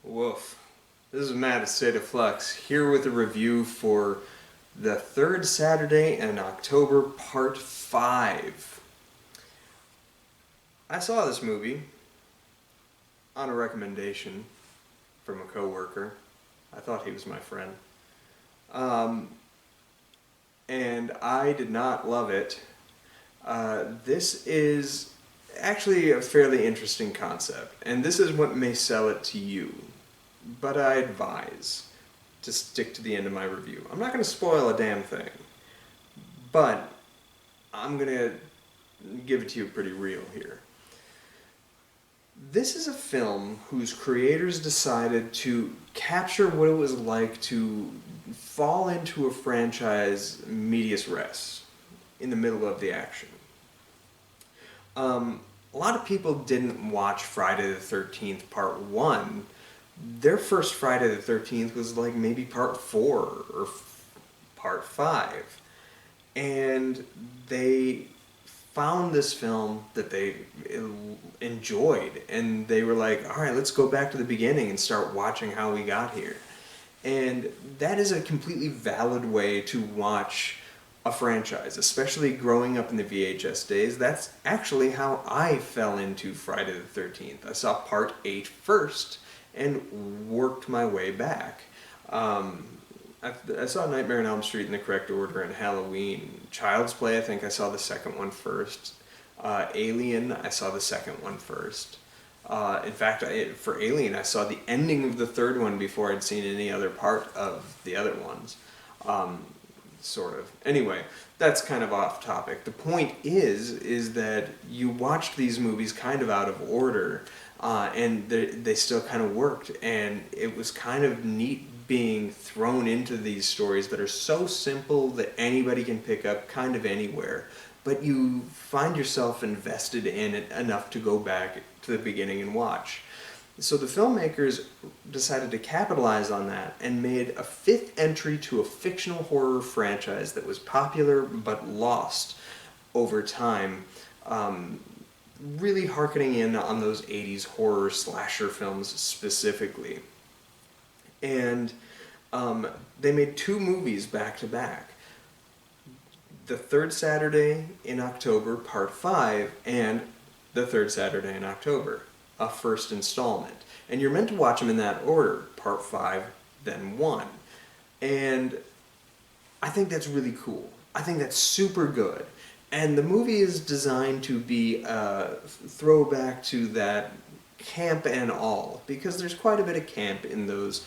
Woof. This is Matt at State of Flux, here with a review for the third Saturday in October, Part 5. I saw this movie on a recommendation from a coworker. I thought he was my friend. And I did not love it. This is actually a fairly interesting concept, and this is what may sell it to you. But I advise to stick to the end of my review. I'm not going to spoil a damn thing, but I'm going to give it to you pretty real here. This is a film whose creators decided to capture what it was like to fall into a franchise medias res, in the middle of the action. A lot of people didn't watch Friday the 13th Part 1. Their first Friday the 13th was like maybe Part 4 or Part 5. And they found this film that they enjoyed, and they were like, all right, let's go back to the beginning and start watching how we got here. And that is a completely valid way to watch a franchise, especially growing up in the VHS days. That's actually how I fell into Friday the 13th. I saw Part 8 first and worked my way back. I saw Nightmare on Elm Street in the correct order, and Halloween. Child's Play, I think I saw the second one first. Alien, I saw the second one first. In fact, for Alien, I saw the ending of the third one before I'd seen any other part of the other ones. Sort of. Anyway, that's kind of off topic. The point is that you watched these movies kind of out of order, and they still kind of worked, and it was kind of neat being thrown into these stories that are so simple that anybody can pick up kind of anywhere, but you find yourself invested in it enough to go back to the beginning and watch. So the filmmakers decided to capitalize on that and made a fifth entry to a fictional horror franchise that was popular but lost over time, really hearkening in on those 80s horror slasher films specifically. And they made two movies back to back. The Third Saturday in October, Part 5, and The Third Saturday in October, a first installment. And you're meant to watch them in that order, Part 5, then 1. And I think that's really cool. I think that's super good. And the movie is designed to be a throwback to that camp and all, because there's quite a bit of camp in those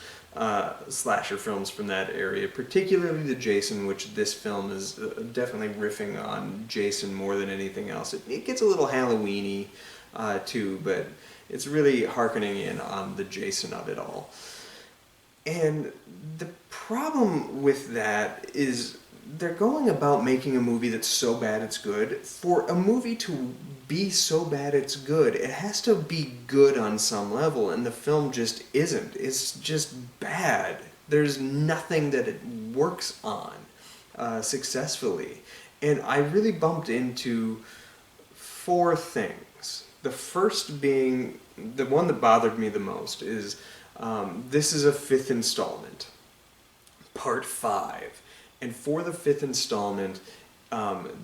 slasher films from that area, particularly the Jason, which this film is definitely riffing on Jason more than anything else. It gets a little Halloween-y too, but it's really hearkening in on the Jason of it all. And the problem with that is they're going about making a movie that's so bad it's good. For a movie to be so bad it's good, it has to be good on some level, and the film just isn't. It's just bad. There's nothing that it works on successfully. And I really bumped into four things. The first being, the one that bothered me the most, is this is a fifth installment, Part 5. And for the fifth installment,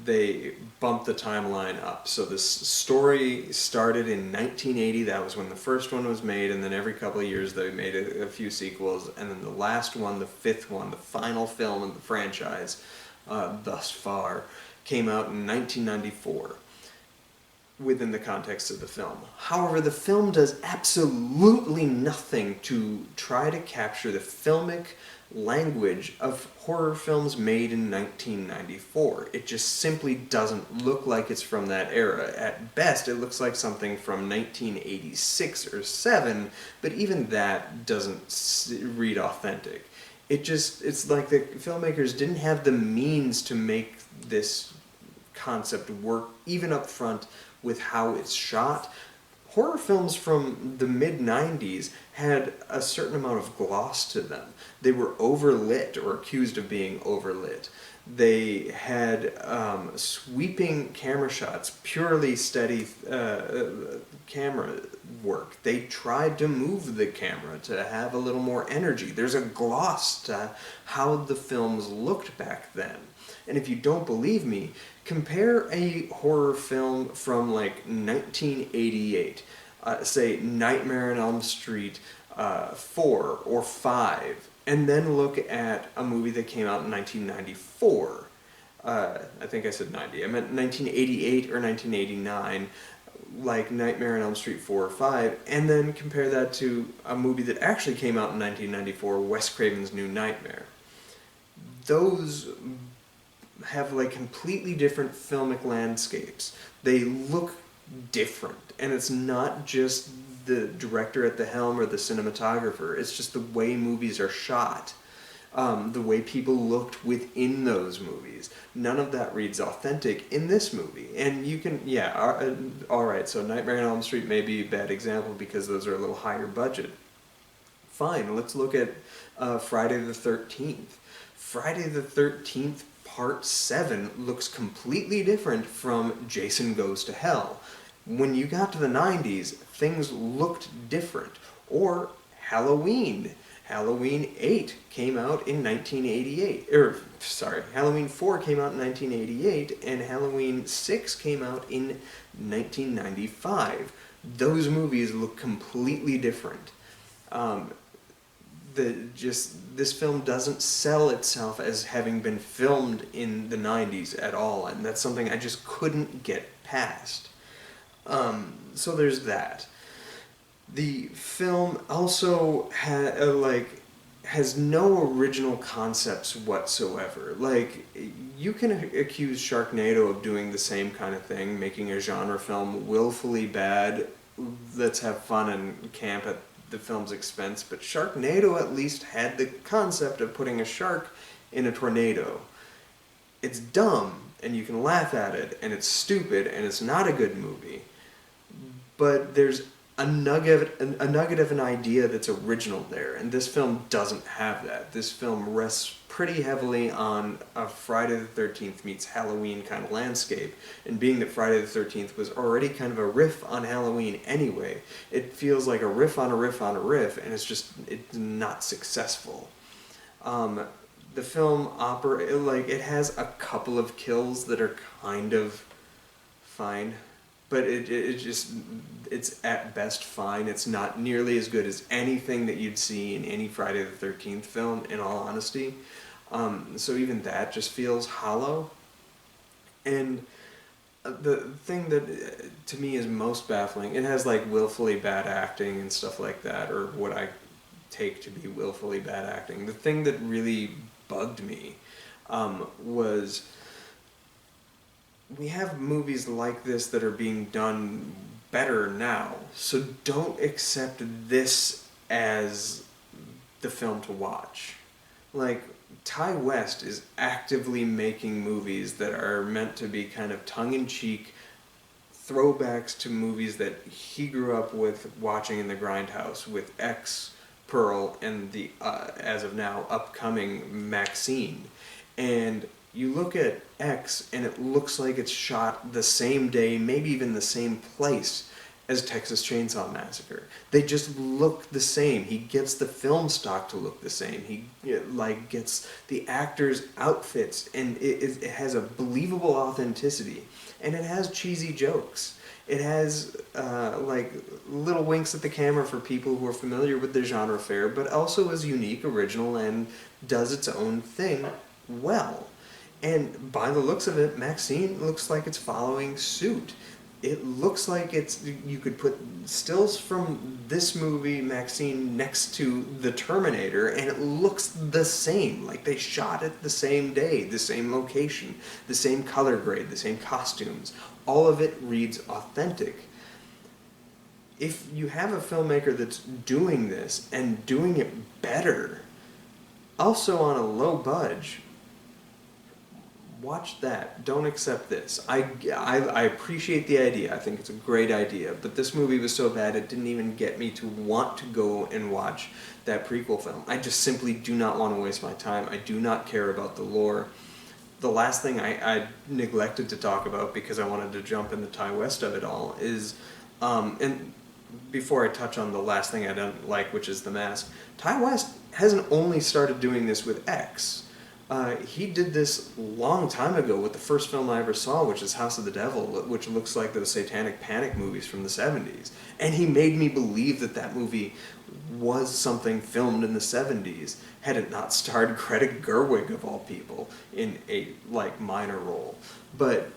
they bumped the timeline up. So this story started in 1980, that was when the first one was made, and then every couple of years they made a few sequels, and then the last one, the fifth one, the final film in the franchise thus far, came out in 1994. Within the context of the film. However, the film does absolutely nothing to try to capture the filmic language of horror films made in 1994. It just simply doesn't look like it's from that era. At best, it looks like something from 1986 or 7, but even that doesn't read authentic. It's like the filmmakers didn't have the means to make this concept work, even up front, with how it's shot. Horror films from the mid-90s had a certain amount of gloss to them. They were overlit, or accused of being overlit. They had sweeping camera shots, purely steady camera work. They tried to move the camera to have a little more energy. There's a gloss to how the films looked back then. And if you don't believe me, compare a horror film from like 1988, say Nightmare on Elm Street 4 or 5, and then look at a movie that came out in 1994. I think I said 90. I meant 1988 or 1989, like Nightmare on Elm Street 4 or 5, and then compare that to a movie that actually came out in 1994, Wes Craven's New Nightmare. Those have like completely different filmic landscapes. They look different, and it's not just the director at the helm or the cinematographer. It's just the way movies are shot, the way people looked within those movies. None of that reads authentic in this movie. And you can, all right, so Nightmare on Elm Street may be a bad example because those are a little higher budget. Fine, let's look at Friday the 13th. Friday the 13th Part 7 looks completely different from Jason Goes to Hell. When you got to the 90s, things looked different. Or Halloween. Halloween 8 came out in 1988. Halloween 4 came out in 1988, and Halloween 6 came out in 1995. Those movies look completely different. This film doesn't sell itself as having been filmed in the 90s at all, and that's something I just couldn't get past. So there's that. The film also has no original concepts whatsoever. Like, you can accuse Sharknado of doing the same kind of thing, making a genre film willfully bad. Let's have fun and camp at the film's expense, but Sharknado at least had the concept of putting a shark in a tornado. It's dumb, and you can laugh at it, and it's stupid, and it's not a good movie. But there's a nugget of an idea that's original there, and this film doesn't have that. This film rests pretty heavily on a Friday the 13th meets Halloween kind of landscape, and being that Friday the 13th was already kind of a riff on Halloween anyway, it feels like a riff on a riff on a riff, and it's not successful. The film it has a couple of kills that are kind of fine, but it's at best fine. It's not nearly as good as anything that you'd see in any Friday the 13th film, in all honesty. So even that just feels hollow. And the thing that to me is most baffling, it has like willfully bad acting and stuff like that, or what I take to be willfully bad acting. The thing that really bugged me was we have movies like this that are being done better now, so don't accept this as the film to watch. Like, Ty West is actively making movies that are meant to be kind of tongue-in-cheek throwbacks to movies that he grew up with watching in the Grindhouse, with X, Pearl, and the, as of now, upcoming Maxine. And you look at X, and it looks like it's shot the same day, maybe even the same place as Texas Chainsaw Massacre. They just look the same. He gets the film stock to look the same. He gets the actors' outfits, and it has a believable authenticity. And it has cheesy jokes. It has little winks at the camera for people who are familiar with the genre fare, but also is unique, original, and does its own thing well. And by the looks of it, Maxine looks like it's following suit. It looks like you could put stills from this movie, Maxine, next to The Terminator, and it looks the same. Like they shot it the same day, the same location, the same color grade, the same costumes. All of it reads authentic. If you have a filmmaker that's doing this and doing it better, also on a low budge, watch that. Don't accept this. I appreciate the idea. I think it's a great idea. But this movie was so bad it didn't even get me to want to go and watch that prequel film. I just simply do not want to waste my time. I do not care about the lore. the last thing I neglected to talk about because I wanted to jump in the Ty West of it all is, and before I touch on the last thing I don't like, which is The Mask, Ty West hasn't only started doing this with X. He did this long time ago with the first film I ever saw, which is House of the Devil, which looks like the Satanic Panic movies from the 70s. And he made me believe that that movie was something filmed in the 70s, had it not starred Greta Gerwig, of all people, in a, like, minor role. But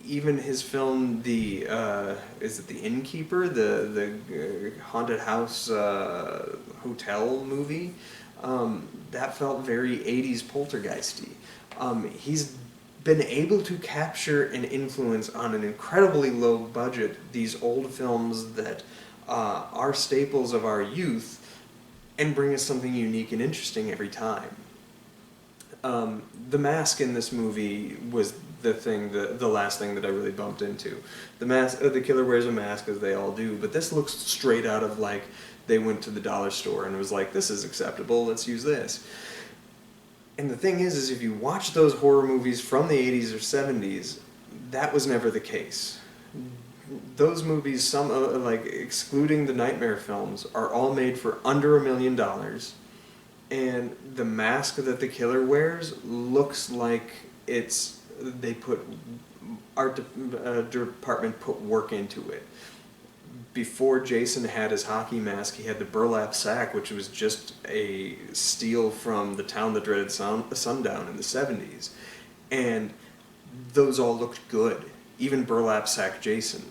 even his film, is it The Innkeeper, the haunted house hotel movie? That felt very 80s poltergeisty. He's been able to capture and influence on an incredibly low budget these old films that are staples of our youth and bring us something unique and interesting every time. The mask in this movie was the last thing that I really bumped into. The killer wears a mask, as they all do, but this looks straight out of, like, they went to the dollar store and was like, this is acceptable, let's use this. And the thing is if you watch those horror movies from the 80s or 70s, that was never the case. Those movies, some like excluding the Nightmare films, are all made for under $1 million, and the mask that the killer wears looks like art department put work into it. Before Jason had his hockey mask, he had the burlap sack, which was just a steal from The Town That Dreaded Sundown in the 70s. And those all looked good. Even burlap sack Jason.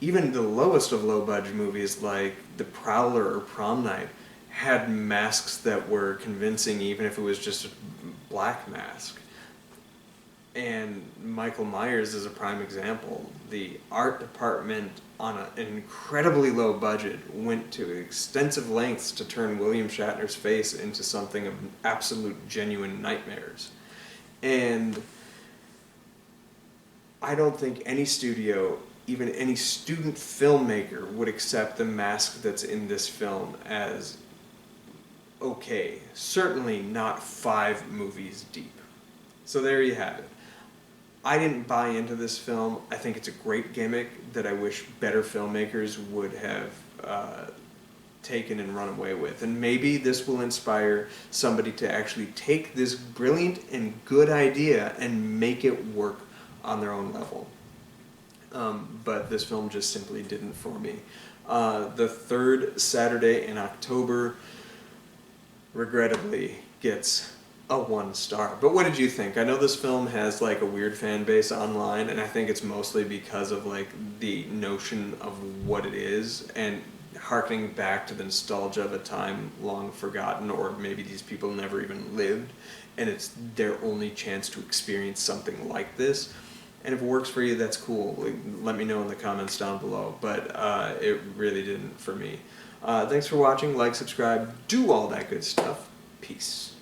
Even the lowest of low-budget movies like The Prowler or Prom Night had masks that were convincing, even if it was just a black mask. And Michael Myers is a prime example. The art department, on an incredibly low budget, went to extensive lengths to turn William Shatner's face into something of absolute genuine nightmares. And I don't think any studio, even any student filmmaker, would accept the mask that's in this film as okay. Certainly not 5 movies deep. So there you have it. I didn't buy into this film. I think it's a great gimmick that I wish better filmmakers would have taken and run away with. And maybe this will inspire somebody to actually take this brilliant and good idea and make it work on their own level. But this film just simply didn't for me. The third Saturday in October, regrettably, gets a 1 star. But what did you think? I know this film has like a weird fan base online, and I think it's mostly because of like the notion of what it is and harkening back to the nostalgia of a time long forgotten, or maybe these people never even lived and it's their only chance to experience something like this. And if it works for you, that's cool. Like, let me know in the comments down below. But it really didn't for me. Thanks for watching. Like, subscribe, do all that good stuff. Peace.